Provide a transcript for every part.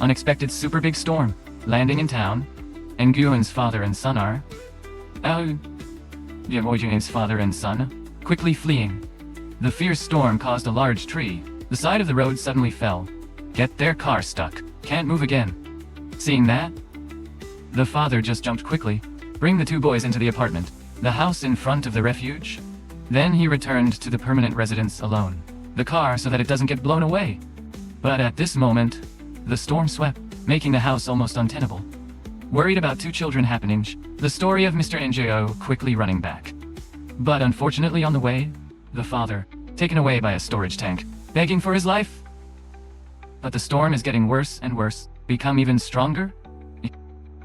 unexpected super big storm, landing in town, and Nguyen's father and son are... Nguyen's father and son, quickly fleeing. The fierce storm caused a large tree. The side of the road suddenly fell. Get their car stuck. Can't move again. Seeing that, the father just jumped quickly. Bring the two boys into the apartment, the house in front of the refuge. Then he returned to the permanent residence alone. The car so that it doesn't get blown away. But at this moment, the storm swept, making the house almost untenable. Worried about two children happening, the story of Mr. NJO quickly running back. But unfortunately on the way, the father, taken away by a storage tank, begging for his life. But the storm is getting worse and worse, become even stronger,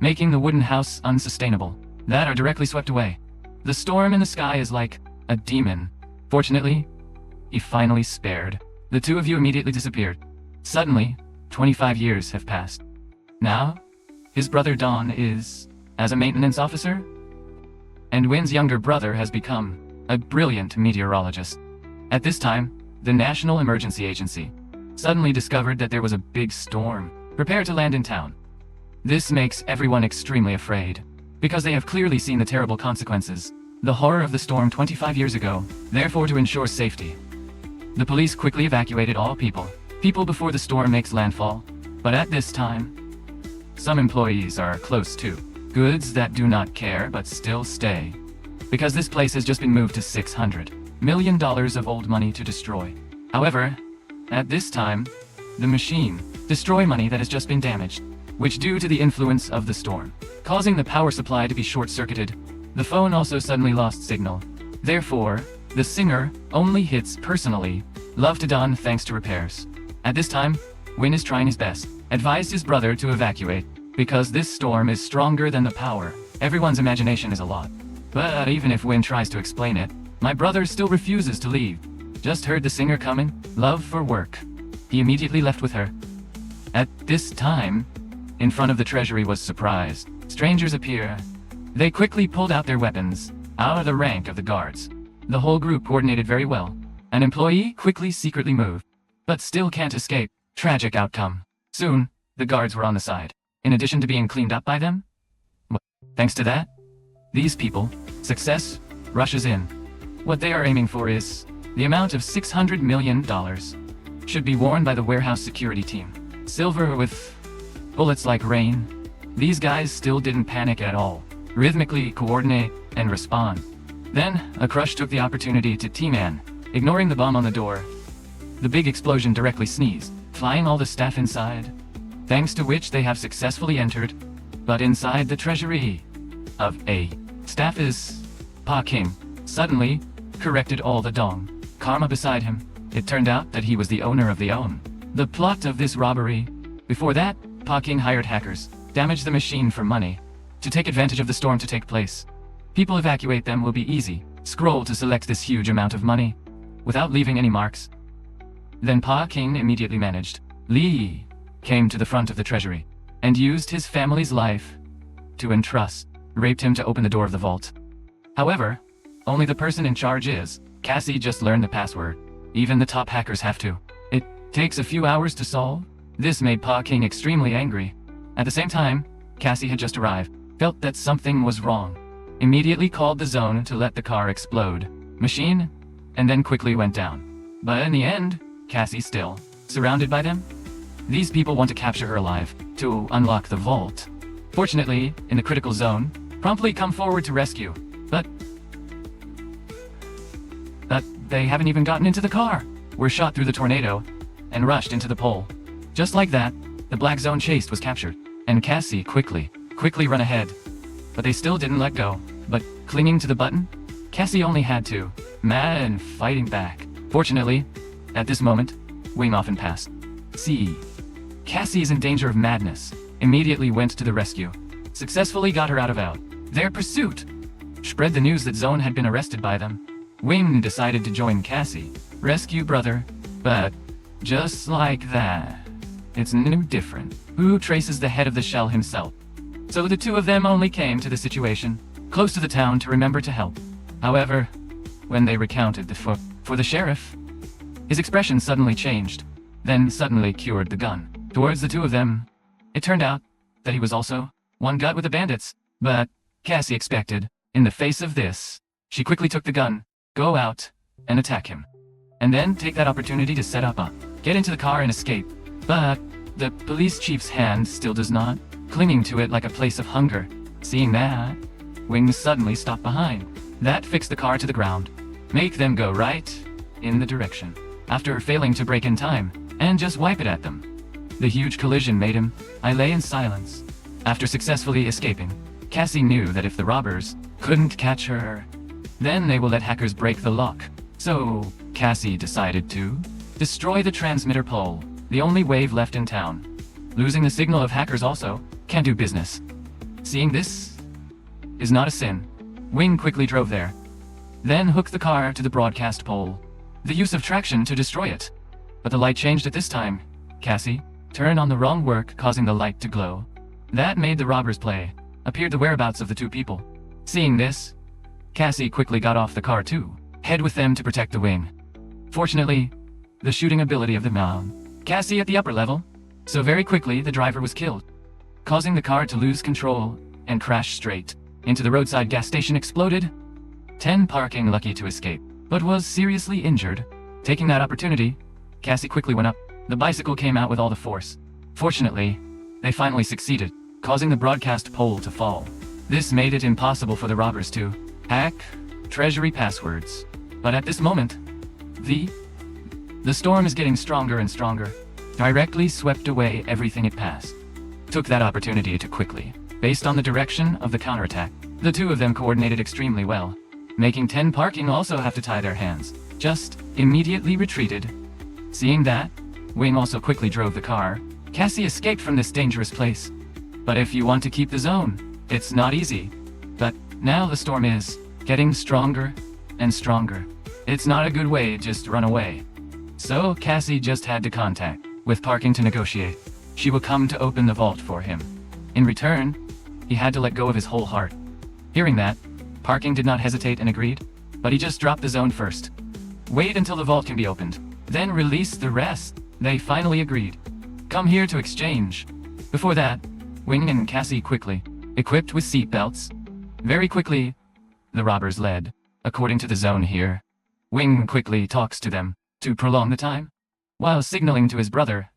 making the wooden house unsustainable. That are directly swept away. The storm in the sky is like a demon. Fortunately, he finally spared. The two of you immediately disappeared. Suddenly, 25 years have passed. Now, his brother Don is, as a maintenance officer, and Wynn's younger brother has become a brilliant meteorologist. At this time, the National Emergency Agency suddenly discovered that there was a big storm, prepare to land in town. This makes everyone extremely afraid, because they have clearly seen the terrible consequences, the horror of the storm 25 years ago, therefore to ensure safety. The police quickly evacuated all people before the storm makes landfall, but at this time, some employees are close to goods that do not care but still stay, because this place has just been moved to $600 million of old money to destroy. However, at this time, the machine destroy money that has just been damaged, which due to the influence of the storm, causing the power supply to be short-circuited. The phone also suddenly lost signal. Therefore, the singer only hits personally love to Don thanks to repairs. At this time, Wynn is trying his best, advised his brother to evacuate, because this storm is stronger than the power. Everyone's imagination is a lot. But even if Wynn tries to explain it, my brother still refuses to leave. Just heard the singer coming, love for work. He immediately left with her. At this time, in front of the treasury was surprised. Strangers appear. They quickly pulled out their weapons, out of the rank of the guards. The whole group coordinated very well. An employee quickly secretly moved, but still can't escape. Tragic outcome. Soon, the guards were on the side. In addition to being cleaned up by them, thanks to that, these people, success, rushes in. What they are aiming for is the amount of $600 million should be worn by the warehouse security team. Silver with bullets like rain. These guys still didn't panic at all. Rhythmically coordinate and respond. Then, a crush took the opportunity to T-Man, ignoring the bomb on the door. The big explosion directly sneezed, flying all the staff inside, thanks to which they have successfully entered. But inside the treasury of a staff is Pa King, suddenly corrected all the dong karma beside him. It turned out that he was the owner of the plot of this robbery. Before that, Pa King hired hackers, damaged the machine for money, to take advantage of the storm to take place. People evacuate them will be easy. Scroll to select this huge amount of money, without leaving any marks. Then Pa King immediately managed. Lee came to the front of the treasury, and used his family's life to entrust, raped him to open the door of the vault. However, only the person in charge is. Cassie just learned the password. Even the top hackers have to. It takes a few hours to solve. This made Pa King extremely angry. At the same time, Cassie had just arrived, felt that something was wrong. Immediately called the zone to let the car explode. Machine, and then quickly went down. But in the end, Cassie still surrounded by them. These people want to capture her alive, to unlock the vault. Fortunately, in the critical zone, promptly come forward to rescue. But they haven't even gotten into the car. Were shot through the tornado, and rushed into the pole. Just like that, the black zone chased was captured, and Cassie quickly run ahead. But they still didn't let go. But clinging to the button, Cassie only had to, mad and fighting back. Fortunately, at this moment, Wing often passed. See, Cassie is in danger of madness. Immediately went to the rescue. Successfully got her out of their pursuit. Spread the news that Zone had been arrested by them. Wing decided to join Cassie, rescue brother, but just like that, it's new different. Who traces the head of the shell himself? So the two of them only came to the situation, close to the town to remember to help. However, when they recounted the for the sheriff, his expression suddenly changed, then suddenly cured the gun towards the two of them. It turned out that he was also one gut with the bandits, but Cassie expected. In the face of this, she quickly took the gun, go out, and attack him. And then take that opportunity to set up a get into the car and escape. But the police chief's hand still does not, clinging to it like a place of hunger. Seeing that, Wing suddenly stopped behind. That fixed the car to the ground. Make them go right in the direction. After failing to brake in time, and just wipe it at them. The huge collision made him. I lay in silence. After successfully escaping, Cassie knew that if the robbers couldn't catch her, then they will let hackers break the lock. So, Cassie decided to destroy the transmitter pole, the only wave left in town. Losing the signal of hackers also can't do business. Seeing this is not a sin. Wing quickly drove there, then hooked the car to the broadcast pole. The use of traction to destroy it. But the light changed at this time. Cassie turned on the wrong work, causing the light to glow. That made the robbers play. Appeared the whereabouts of the two people. Seeing this, Cassie quickly got off the car too. Head with them to protect the Wing. Fortunately, the shooting ability of the man. Cassie at the upper level. So very quickly the driver was killed, causing the car to lose control and crash straight into the roadside gas station. Exploded. 10 parking lucky to escape, but was seriously injured. Taking that opportunity, Cassie quickly went up. The bicycle came out with all the force. Fortunately, they finally succeeded, causing the broadcast pole to fall. This made it impossible for the robbers to hack treasury passwords. But at this moment, the storm is getting stronger and stronger. Directly swept away everything it passed. Took that opportunity to quickly, based on the direction of the counterattack. The two of them coordinated extremely well, making 10 parking also have to tie their hands. Just immediately retreated. Seeing that, Wing also quickly drove the car. Cassie escaped from this dangerous place. But if you want to keep the zone, it's not easy. But now the storm is getting stronger and stronger. It's not a good way to just run away. So Cassie just had to contact with parking to negotiate. She will come to open the vault for him. In return, he had to let go of his whole heart. Hearing that, parking did not hesitate and agreed, but he just dropped the zone first. Wait until the vault can be opened, then release the rest. They finally agreed. Come here to exchange. Before that, Wing and Cassie quickly, equipped with seat belts. Very quickly, the robbers led, according to the zone here. Wing quickly talks to them, to prolong the time, while signaling to his brother,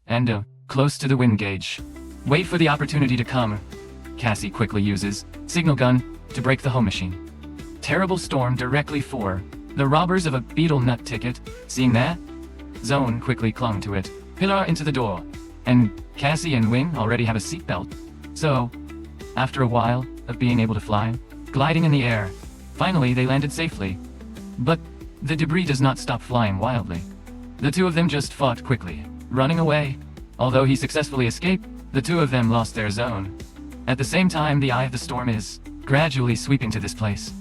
and close to the wind gauge. Wait for the opportunity to come. Cassie quickly uses signal gun to break the home machine. Terrible storm directly for the robbers of a beetle nut ticket. Seeing that, Zone quickly clung to it, pillar into the door, and Cassie and Wing already have a seatbelt. So, after a while of being able to fly, gliding in the air, finally they landed safely. But the debris does not stop flying wildly. The two of them just fought quickly, running away. Although he successfully escaped, the two of them lost their zone. At the same time, the eye of the storm is gradually sweeping to this place,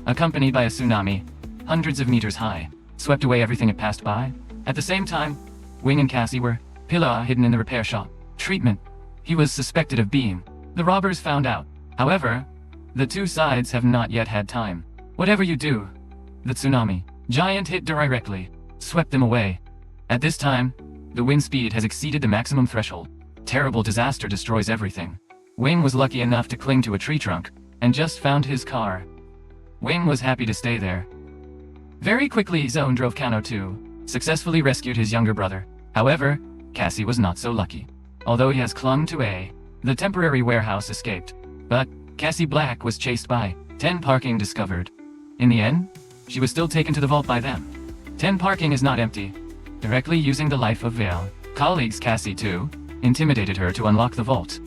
accompanied by a tsunami, hundreds of meters high, swept away everything it passed by. At the same time, Wing and Cassie were pillar hidden in the repair shop. Treatment. He was suspected of being. The robbers found out. However, the two sides have not yet had time. Whatever you do, the tsunami, giant hit directly, swept them away. At this time, the wind speed has exceeded the maximum threshold. Terrible disaster destroys everything. Wing was lucky enough to cling to a tree trunk, and just found his car. Wing was happy to stay there. Very quickly, Zone drove Kano too, successfully rescued his younger brother. However, Cassie was not so lucky. Although he has clung to the temporary warehouse escaped. But Cassie Black was chased by 10 parking discovered. In the end, she was still taken to the vault by them. 10 parking is not empty. Directly using the life of Vale, colleagues Cassie too, intimidated her to unlock the vault.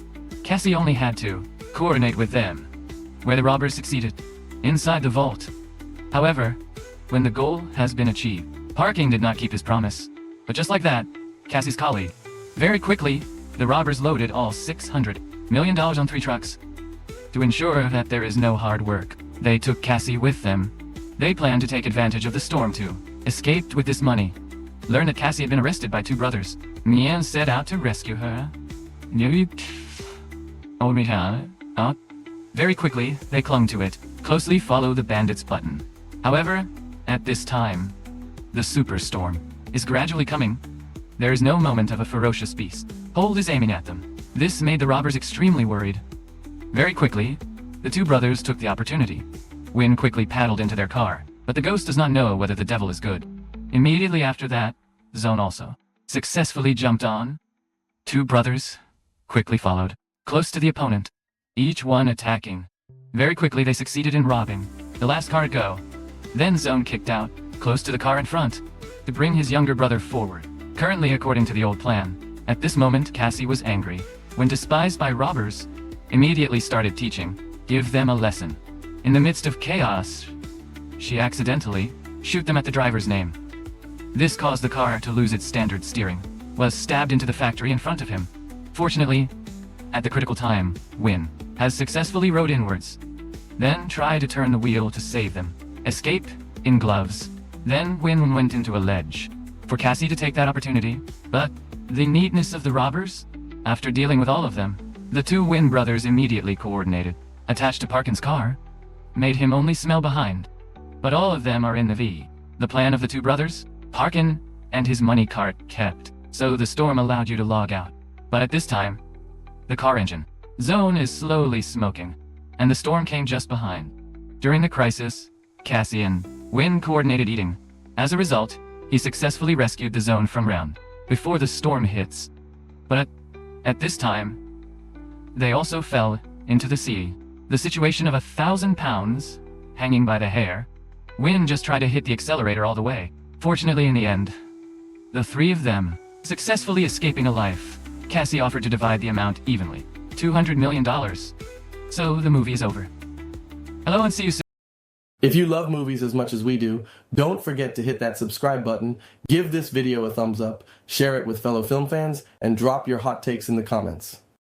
Cassie only had to coordinate with them, where the robbers succeeded, inside the vault. However, when the goal has been achieved, Parking did not keep his promise. But just like that, Cassie's colleague, very quickly, the robbers loaded all $600 million on 3 trucks. To ensure that there is no hard work, they took Cassie with them. They planned to take advantage of the storm too, escaped with this money. Learned that Cassie had been arrested by 2 brothers. Mian set out to rescue her. Very quickly, they clung to it, closely follow the bandits button. However, at this time, the superstorm is gradually coming. There is no moment of a ferocious beast. Hold is aiming at them. This made the robbers extremely worried. Very quickly, the two brothers took the opportunity. Win quickly paddled into their car, but the ghost does not know whether the devil is good. Immediately after that, Zone also successfully jumped on. Two brothers quickly followed, close to the opponent, each one attacking. Very quickly they succeeded in robbing the last car to go. Then Zone kicked out, close to the car in front, to bring his younger brother forward. Currently, according to the old plan, at this moment Cassie was angry, when despised by robbers, immediately started teaching, give them a lesson. In the midst of chaos, she accidentally shoot them at the driver's name. This caused the car to lose its standard steering, was stabbed into the factory in front of him. Fortunately, at the critical time, Win has successfully rode inwards, then tried to turn the wheel to save them. Escape in gloves. Then Win went into a ledge for Cassie to take that opportunity, but the neatness of the robbers, after dealing with all of them, the two Win brothers immediately coordinated, attached to Parkin's car, made him only smell behind. But all of them are in the V. The plan of the two brothers, Parkin and his money cart kept, so the storm allowed you to log out. But at this time, the car engine Zone is slowly smoking, and the storm came just behind. During the crisis, Cassie and Win coordinated eating. As a result, he successfully rescued the Zone from round before the storm hits. But at this time, they also fell into the sea. The situation of 1,000 pounds hanging by the hair. Win just tried to hit the accelerator all the way. Fortunately, in the end, the three of them successfully escaping alive. Cassie offered to divide the amount evenly, $200 million. So the movie is over. Hello and see you soon. If you love movies as much as we do, don't forget to hit that subscribe button, give this video a thumbs up, share it with fellow film fans, and drop your hot takes in the comments.